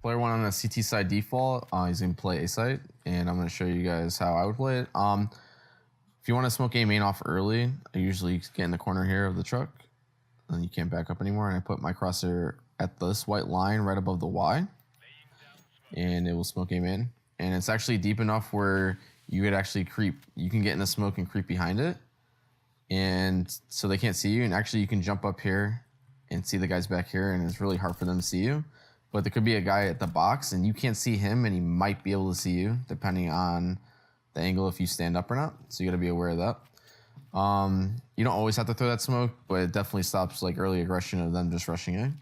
Player one on the CT side default, he's going to play A site, and I'm going to show you guys how I would play it. If you want to smoke A main off early, I usually get in the corner here of the truck, and you can't back up anymore, and I put my crosshair at this white line right above the Y, and it will smoke A main. And it's actually deep enough where you could actually creep. You can get in the smoke and creep behind it, and so they can't see you, and actually you can jump up here and see the guys back here, and it's really hard for them to see you. But there could be a guy at the box, and you can't see him, and he might be able to see you, depending on the angle if you stand up or not. So you got to be aware of that. You don't always have to throw that smoke, but it definitely stops like early aggression of them just rushing in.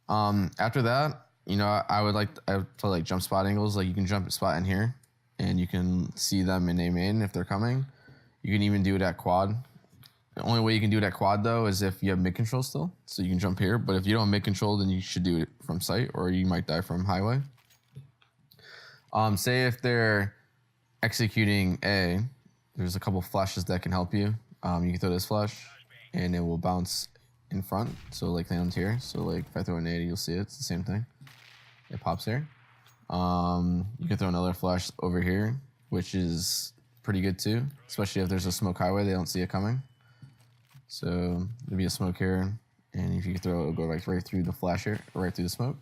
After that, you know, I would play like jump spot angles. Like you can jump spot in here, and you can see them in A main if they're coming. You can even do it at quad. The only way you can do it at quad, though, is if you have mid control still. So you can jump here, but if you don't have mid control, then you should do it from sight, or you might die from highway. Say if they're executing A, there's a couple flashes that can help you. You can throw this flash, and it will bounce in front. So like lands here. So like if I throw an 80, you'll see it. It's the same thing. It pops here. You can throw another flash over here, which is pretty good too, especially if there's a smoke highway, they don't see it coming. So there'll be a smoke here, and if you throw it, it'll go right through the flash here, right through the smoke.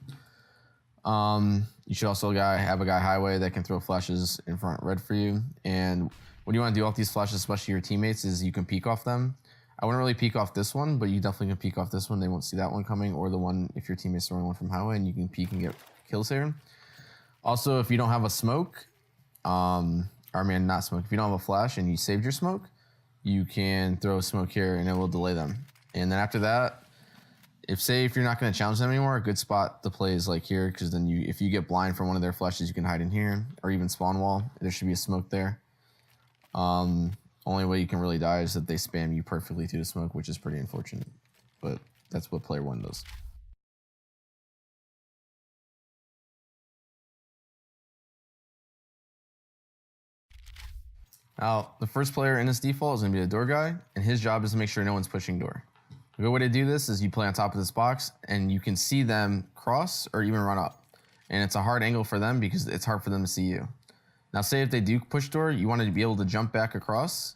You should also have a guy highway that can throw flashes in front red for you. And what you want to do off these flashes, especially your teammates, is you can peek off them. I wouldn't really peek off this one, but you definitely can peek off this one. They won't see that one coming, or the one if your teammate's throwing one from highway, and you can peek and get kills here. Also, if you don't have a smoke, not smoke, if you don't have a flash and you saved your smoke, you can throw a smoke here and it will delay them. And then after that, if you're not going to challenge them anymore, a good spot to play is like here, because then if you get blind from one of their flashes, you can hide in here, or even spawn wall. There should be a smoke there. Only way you can really die is that they spam you perfectly through the smoke, which is pretty unfortunate. But that's what player one does. Now, the first player in this default is going to be the door guy, and his job is to make sure no one's pushing door. The good way to do this is you play on top of this box, and you can see them cross or even run up. And it's a hard angle for them because it's hard for them to see you. Now, say if they do push door, you want to be able to jump back across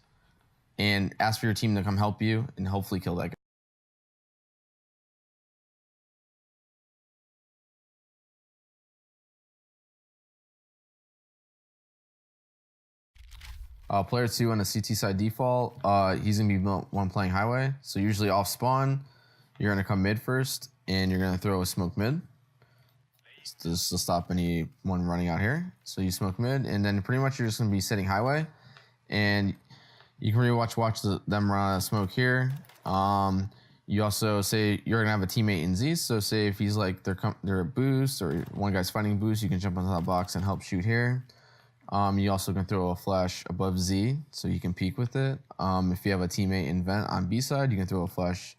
and ask for your team to come help you and hopefully kill that guy. Player two on the CT side default, he's going to be one playing highway. So usually off spawn, you're going to come mid first, and you're going to throw a smoke mid just to stop anyone running out here. So you smoke mid, and then pretty much you're just going to be sitting highway, and you can really watch them run out of smoke here. You also say you're going to have a teammate in Z, so say if he's like they're a boost, or one guy's fighting boost, you can jump onto that box and help shoot here. You also can throw a flash above Z, so you can peek with it. If you have a teammate in vent on B side, you can throw a flash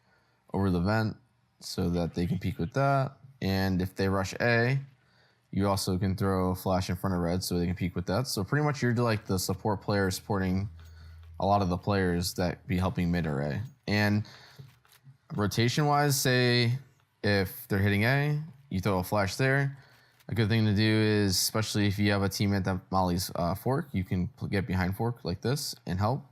over the vent so that they can peek with that. And if they rush A, you also can throw a flash in front of red so they can peek with that. So pretty much you're like the support player supporting a lot of the players that be helping mid or A. And rotation-wise, say if they're hitting A, you throw a flash there. A good thing to do is, especially if you have a teammate that mollies fork, you can get behind fork like this and help.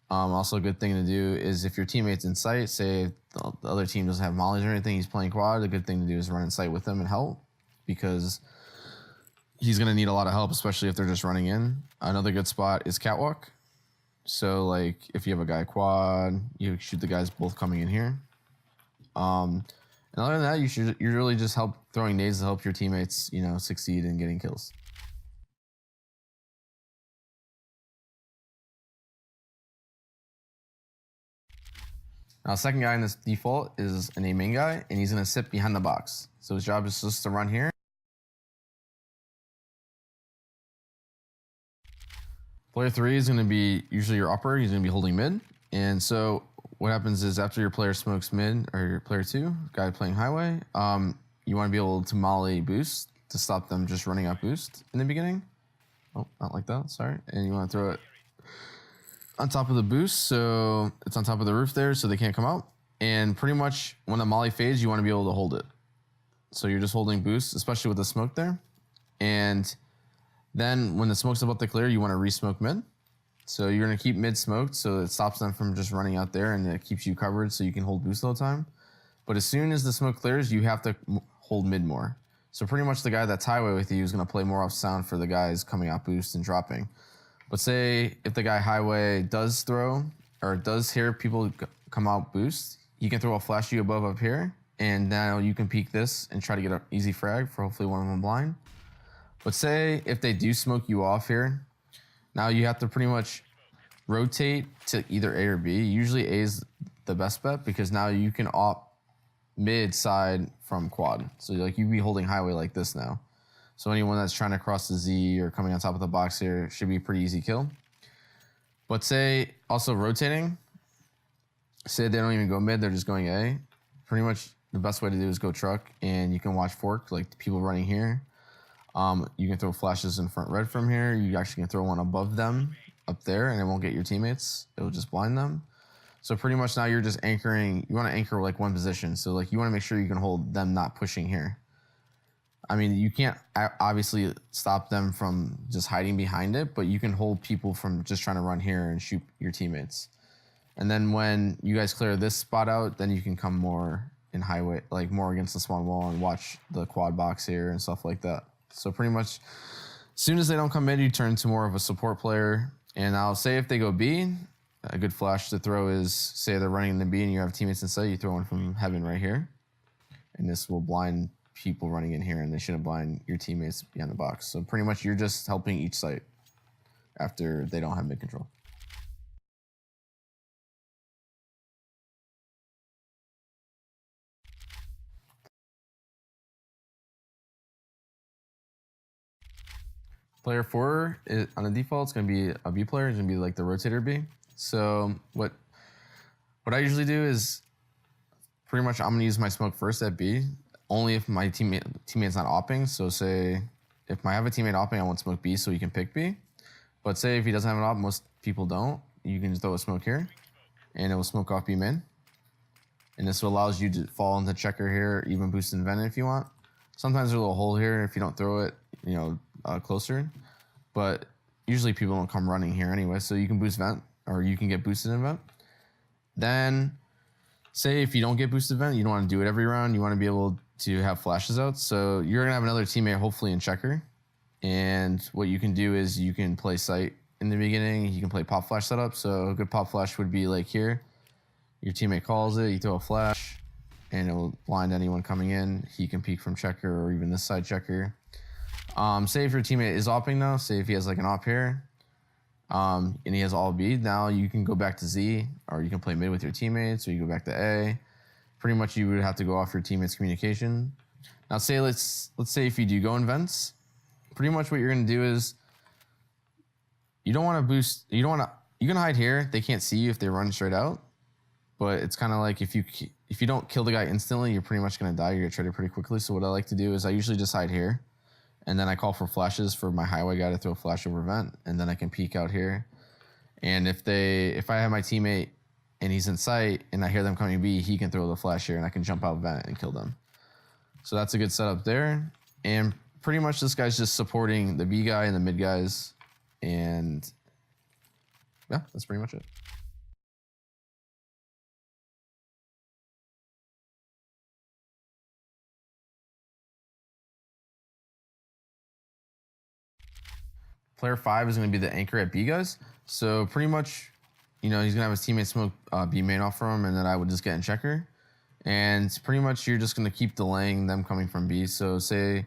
Also, a good thing to do is if your teammate's in sight, say the other team doesn't have mollies or anything, he's playing quad, a good thing to do is run in sight with them and help, because he's going to need a lot of help, especially if they're just running in. Another good spot is catwalk. So like if you have a guy quad, you shoot the guys both coming in here. And other than that, you really just throwing nades to help your teammates, succeed in getting kills. Now, second guy in this default is an A main guy, and he's going to sit behind the box. So his job is just to run here. Player three is going to be usually your upper. He's going to be holding mid. And so what happens is after your player smokes mid, or your player two, guy playing highway, you want to be able to molly boost to stop them just running out boost in the beginning. Oh, not like that, sorry. And you want to throw it on top of the boost, so it's on top of the roof there, so they can't come out. And pretty much when the molly fades, you want to be able to hold it. So you're just holding boost, especially with the smoke there. And then when the smoke's about to clear, you want to re-smoke mid. So you're going to keep mid smoked, so it stops them from just running out there, and it keeps you covered so you can hold boost all the time. But as soon as the smoke clears, you have to hold mid more. So pretty much the guy that's highway with you is going to play more off sound for the guys coming out boost and dropping. But say if the guy highway does throw or does hear people come out boost, he can throw a flash you above up here, and now you can peek this and try to get an easy frag for hopefully one of them blind. But say if they do smoke you off here, now you have to pretty much rotate to either A or B. Usually A is the best bet because now you can opt mid side from quad. So like you'd be holding highway like this now. So anyone that's trying to cross the Z or coming on top of the box here should be a pretty easy kill. But say also rotating, say they don't even go mid, they're just going A. Pretty much the best way to do is go truck, and you can watch fork like the people running here. You can throw flashes in front red from here. You actually can throw one above them up there, and it won't get your teammates. It will just blind them. So pretty much now you're just anchoring. You want to anchor like one position. So like you want to make sure you can hold them not pushing here. I mean, you can't obviously stop them from just hiding behind it, but you can hold people from just trying to run here and shoot your teammates. And then when you guys clear this spot out, then you can come more in highway, like more against the spawn wall and watch the quad box here and stuff like that. So pretty much, as soon as they don't come in, you turn to more of a support player. And I'll say if they go B, a good flash to throw is, say they're running in the B and you have teammates inside, you throw one from heaven right here. And this will blind people running in here, and they shouldn't blind your teammates behind the box. So pretty much you're just helping each site after they don't have mid control. Player 4 is, on the default, it's going to be a B player. It's going to be like the rotator B. So what I usually do is pretty much I'm going to use my smoke first at B, only if my teammate's not opping. So say if I have a teammate opping, I want smoke B so he can pick B. But say if he doesn't have an op, most people don't, you can just throw a smoke here, and it will smoke off B main. And this allows you to fall into checker here, even boost and vent if you want. Sometimes there's a little hole here if you don't throw it, you know, closer, but usually people don't come running here anyway, so you can boost vent, or you can get boosted in vent. Then say if you don't get boosted vent, you don't want to do it every round, you want to be able to have flashes out, so you're gonna have another teammate hopefully in checker, and what you can do is you can play sight in the beginning, you can play pop flash setup. So a good pop flash would be like here, your teammate calls it, you throw a flash and it will blind anyone coming in. He can peek from checker or even this side checker. Say if your teammate is opping now, say if he has like an op here, and he has all B, now you can go back to Z, or you can play mid with your teammates, or you go back to A. Pretty much you would have to go off your teammate's communication. Now say let's say if you do go in vents, pretty much what you're gonna do is you don't want to boost, you can hide here, they can't see you if they run straight out, but it's kind of like if you don't kill the guy instantly, you're pretty much gonna die, you're gonna trade it pretty quickly. So what I like to do is I usually just hide here, and then I call for flashes for my highway guy to throw a flash over vent, and then I can peek out here. And if I have my teammate and he's in sight and I hear them coming B, he can throw the flash here and I can jump out vent and kill them. So that's a good setup there. And pretty much this guy's just supporting the B guy and the mid guys. And yeah, that's pretty much it. Player 5 is going to be the anchor at B guys. So pretty much, you know, he's going to have his teammate smoke B main off from him, and then I would just get in checker. And pretty much you're just going to keep delaying them coming from B. So say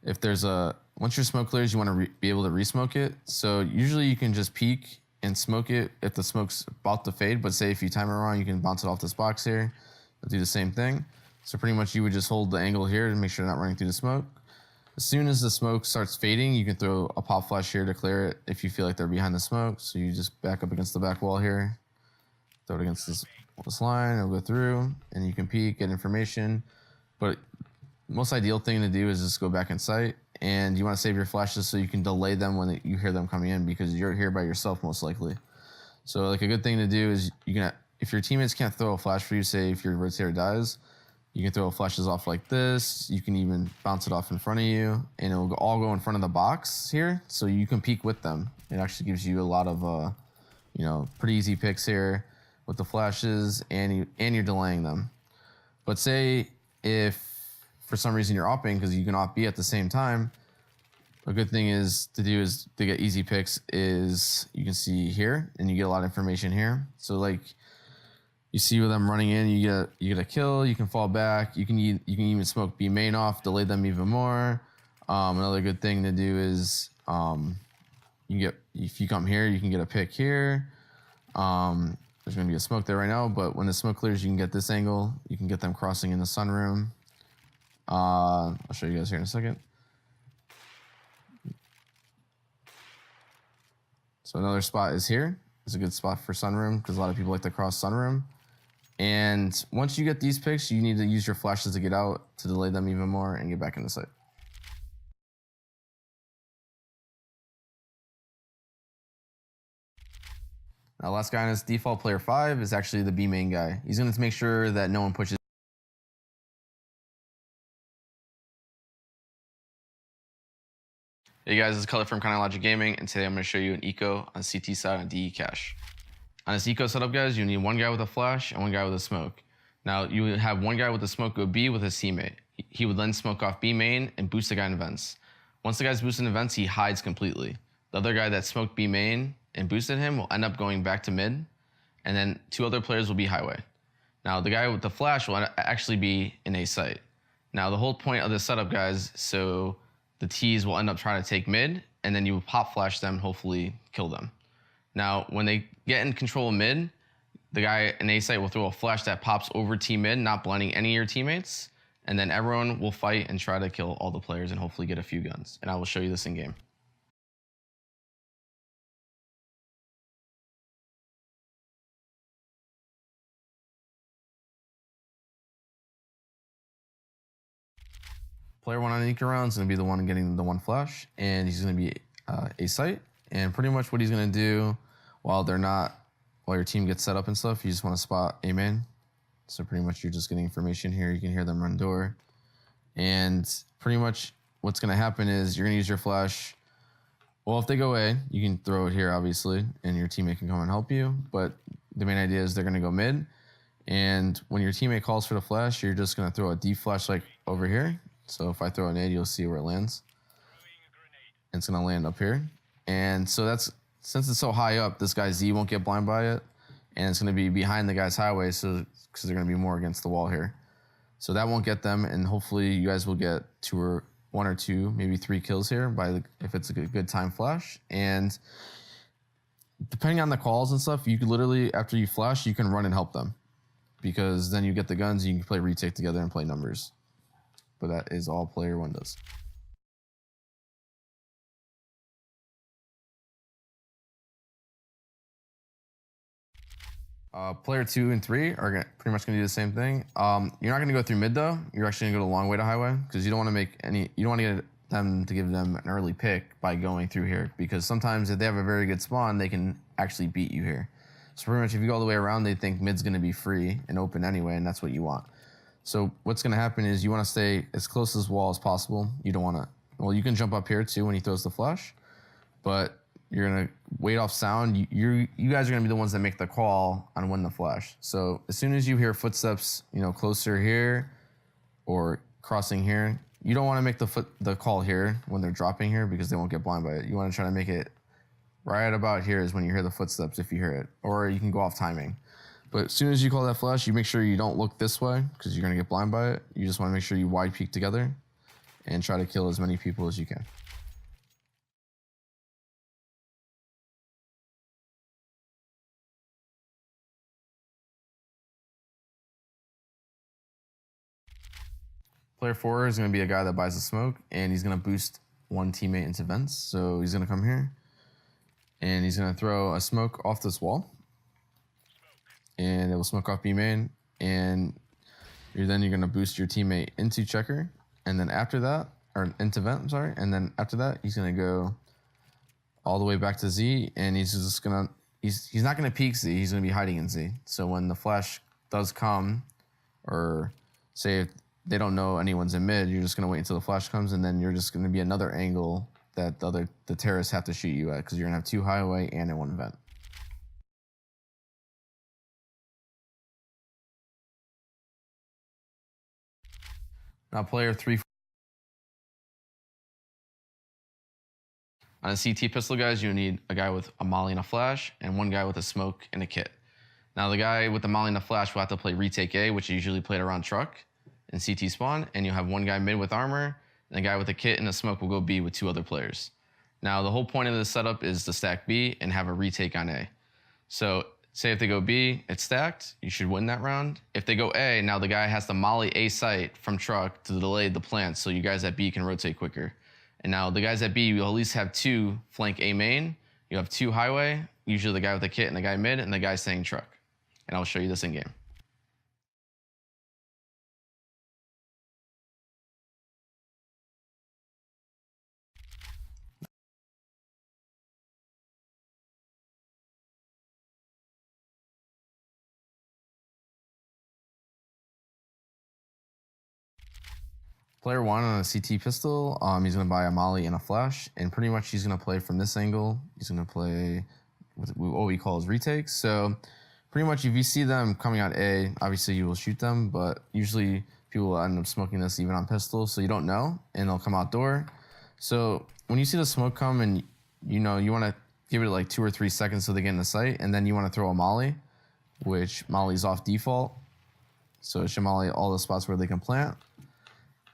if there's once your smoke clears, you want to be able to re-smoke it. So usually you can just peek and smoke it if the smoke's about to fade. But say if you time it wrong, you can bounce it off this box here. It'll do the same thing. So pretty much you would just hold the angle here to make sure they're not running through the smoke. As soon as the smoke starts fading, you can throw a pop flash here to clear it if you feel like they're behind the smoke. So you just back up against the back wall here, throw it against this line, it'll go through, and you can peek, get information. But most ideal thing to do is just go back in sight, and you want to save your flashes so you can delay them when you hear them coming in, because you're here by yourself most likely. So like a good thing to do is if your teammates can't throw a flash for you, say if your rotator dies, You can throw flashes off like this. You can even bounce it off in front of you, and it'll all go in front of the box here, so you can peek with them. It actually gives you a lot of, pretty easy picks here with the flashes, and you're delaying them. But say if for some reason you're opping, because you can op B at the same time, a good thing to get easy picks is you can see here, and you get a lot of information here. So like, you see with them running in, you get a kill. You can fall back. You can even smoke B main off, delay them even more. Another good thing to do is if you come here, you can get a pick here. There's gonna be a smoke there right now, but when the smoke clears, you can get this angle. You can get them crossing in the sunroom. I'll show you guys here in a second. So another spot is here. It's a good spot for sunroom because a lot of people like to cross sunroom. And once you get these picks, you need to use your flashes to get out, to delay them even more, and get back into sight. Now, last guy on this default, player 5, is actually the B main guy. He's going to make sure that no one pushes. Hey guys, this is Color from CLG Gaming, and today I'm going to show you an eco on CT side on DE cache. On this eco setup, guys, you need one guy with a flash and one guy with a smoke. Now, you would have one guy with the smoke go B with his teammate. He would then smoke off B main and boost the guy in vents. Once the guy's boosted in vents, he hides completely. The other guy that smoked B main and boosted him will end up going back to mid, and then 2 other players will be highway. Now, the guy with the flash will actually be in A site. Now, the whole point of this setup, guys, so the T's will end up trying to take mid, and then you will pop flash them and hopefully kill them. Now, when they get in control of mid, the guy in A site will throw a flash that pops over T mid, not blinding any of your teammates, and then everyone will fight and try to kill all the players and hopefully get a few guns. And I will show you this in game. Player 1 on eco round is going to be the one getting the one flash, and he's going to be A site. And pretty much what he's going to do while your team gets set up and stuff, you just want to spot A main. So pretty much you're just getting information here. You can hear them run door. And pretty much what's going to happen is you're going to use your flash. Well, if they go A, you can throw it here, obviously, and your teammate can come and help you. But the main idea is they're going to go mid. And when your teammate calls for the flash, you're just going to throw a D flash like over here. So if I throw a nade, you'll see where it lands. And it's going to land up here. And so since it's so high up, this guy Z won't get blind by it. And it's going to be behind the guy's highway, so because they're going to be more against the wall here. So that won't get them, and hopefully you guys will get 1 or 2, maybe 3 kills here if it's a good time flash. And depending on the calls and stuff, you could literally, after you flash, you can run and help them. Because then you get the guns, and you can play retake together and play numbers. But that is all player 1 does. Player 2 and 3 are pretty much going to do the same thing. You're not going to go through mid though. You're actually going to go the long way to highway because you don't want to get them to give them an early pick by going through here, because sometimes if they have a very good spawn, they can actually beat you here. So pretty much if you go all the way around, they think mid's going to be free and open anyway, and that's what you want. So what's going to happen is you want to stay as close to this wall as possible. You don't want to. Well, you can jump up here too when he throws the flash, but you're gonna wait off sound. You guys are gonna be the ones that make the call on when the flash. So as soon as you hear footsteps, closer here or crossing here, you don't want to make the call here when they're dropping here because they won't get blind by it. You want to try to make it right about here is when you hear the footsteps, if you hear it, or you can go off timing. But as soon as you call that flash, you make sure you don't look this way because you're gonna get blind by it. You just want to make sure you wide peek together and try to kill as many people as you can. Player 4 is going to be a guy that buys the smoke, and he's going to boost one teammate into vents. So he's going to come here, and he's going to throw a smoke off this wall, and it will smoke off B main, and you're going to boost your teammate into checker, and then after that, or into vent, I'm sorry, and then after that, he's going to go all the way back to Z, and he's just going to, he's not going to peek Z, he's going to be hiding in Z. So when the flash does come, or say if they don't know anyone's in mid, you're just gonna wait until the flash comes, and then you're just gonna be another angle that the terrorists have to shoot you at, because you're gonna have 2 highway and in 1 vent. Now player 3. On a CT pistol, guys, you need a guy with a molly and a flash, and 1 guy with a smoke and a kit. Now the guy with the molly and the flash will have to play retake A, which is usually played around truck and CT spawn, and you'll have 1 guy mid with armor, and the guy with a kit and a smoke will go B with 2 other players. Now the whole point of this setup is to stack B and have a retake on A. So say if they go B, it's stacked, you should win that round. If they go A, now the guy has to molly A site from truck to delay the plant, so you guys at B can rotate quicker. And now the guys at B, you'll at least have 2 flank A main. You have 2 highway, usually the guy with the kit and the guy mid, and the guy staying truck. And I'll show you this in game. Player 1 on a CT pistol, he's going to buy a molly and a flash, and pretty much he's going to play from this angle. He's going to play what we call his retakes. So pretty much if you see them coming out A, obviously you will shoot them, but usually people will end up smoking this even on pistol, so you don't know, and they'll come out door. So when you see the smoke come and you want to give it like 2 or 3 seconds so they get in the sight, and then you want to throw a molly, which molly's off default. So it should molly all the spots where they can plant.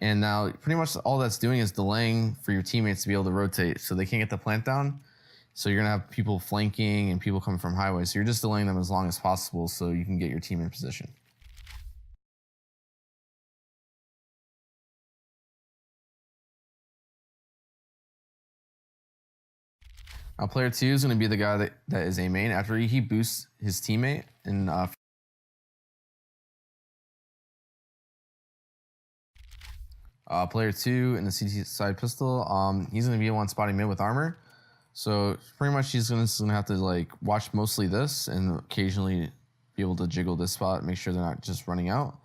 And now pretty much all that's doing is delaying for your teammates to be able to rotate, so they can't get the plant down. So you're gonna have people flanking and people coming from highway. So you're just delaying them as long as possible so you can get your team in position. Now player 2 is gonna be the guy that is A main. After he boosts his teammate in player 2 in the CT side pistol, he's going to be the one spotting mid with armor. So pretty much he's going to have to like watch mostly this and occasionally be able to jiggle this spot, make sure they're not just running out.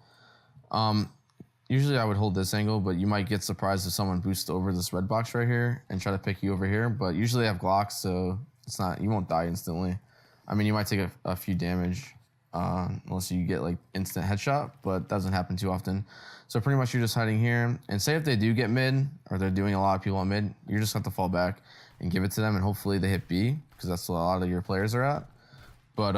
Usually I would hold this angle, but you might get surprised if someone boosts over this red box right here and try to pick you over here. But usually they have Glocks, so you won't die instantly. I mean, you might take a few damage unless you get like instant headshot, but that doesn't happen too often. So pretty much you're just hiding here, and say if they do get mid, or they're doing a lot of people on mid, you're just going to have to fall back and give it to them, and hopefully they hit B, because that's what a lot of your players are at. But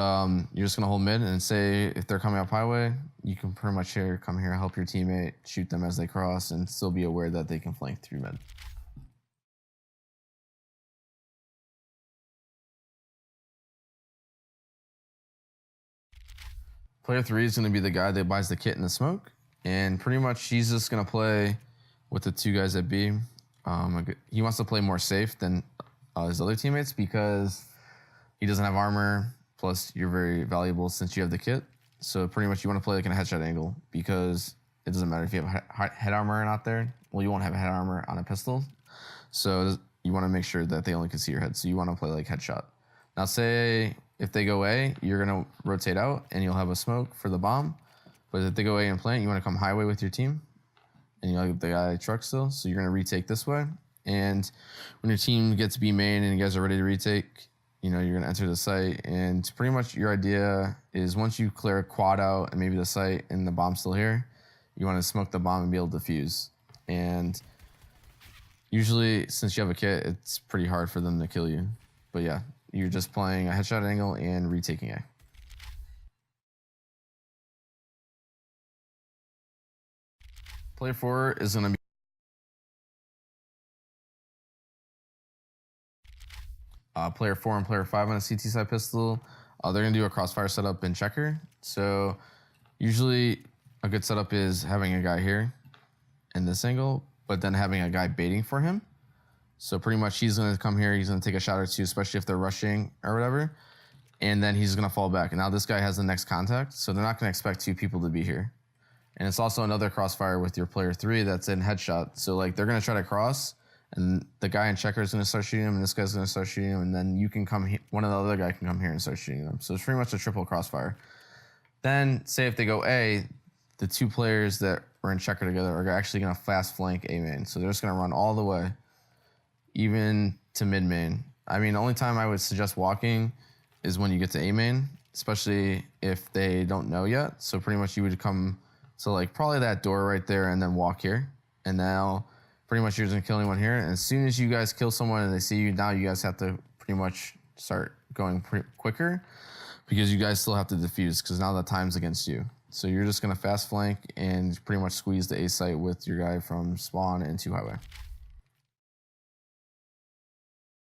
you're just going to hold mid, and say if they're coming up highway, you can pretty much come here, help your teammate, shoot them as they cross, and still be aware that they can flank through mid. Player 3 is going to be the guy that buys the kit and the smoke. And pretty much he's just going to play with the 2 guys at B. He wants to play more safe than his other teammates because he doesn't have armor. Plus, you're very valuable since you have the kit. So pretty much you want to play like in a headshot angle because it doesn't matter if you have head armor or not there. Well, you won't have head armor on a pistol. So you want to make sure that they only can see your head. So you want to play like headshot. Now say if they go A, you're going to rotate out and you'll have a smoke for the bomb. But if they go A and plant, you want to come highway with your team. And you'll have the guy truck still. So you're going to retake this way. And when your team gets B main and you guys are ready to retake, you're going to enter the site. And pretty much your idea is once you clear a quad out and maybe the site and the bomb's still here, you want to smoke the bomb and be able to defuse. And usually, since you have a kit, it's pretty hard for them to kill you. But yeah, you're just playing a headshot angle and retaking A. Player 4 is going to be player 4 and player 5 on a CT side pistol. They're going to do a crossfire setup in checker. So usually a good setup is having a guy here in this angle, but then having a guy baiting for him. So pretty much he's going to come here. He's going to take a shot or 2, especially if they're rushing or whatever. And then he's going to fall back. And now this guy has the next contact. So they're not going to expect 2 people to be here. And it's also another crossfire with your player 3 that's in headshot. So like they're going to try to cross, and the guy in checker is going to start shooting him, and this guy's going to start shooting him, and then you can come one of the other guy can come here and start shooting them. So it's pretty much a triple crossfire. Then say if they go A, the 2 players that or in checker together are actually going to fast flank A main. So they're just going to run all the way, even to mid main. I mean, the only time I would suggest walking is when you get to A main, especially if they don't know yet. So pretty much you would come to like probably that door right there and then walk here. And now pretty much you're just gonna kill anyone here. And as soon as you guys kill someone and they see you, now you guys have to pretty much start going quicker because you guys still have to defuse because now the time's against you. So you're just gonna fast flank and pretty much squeeze the A site with your guy from spawn into highway.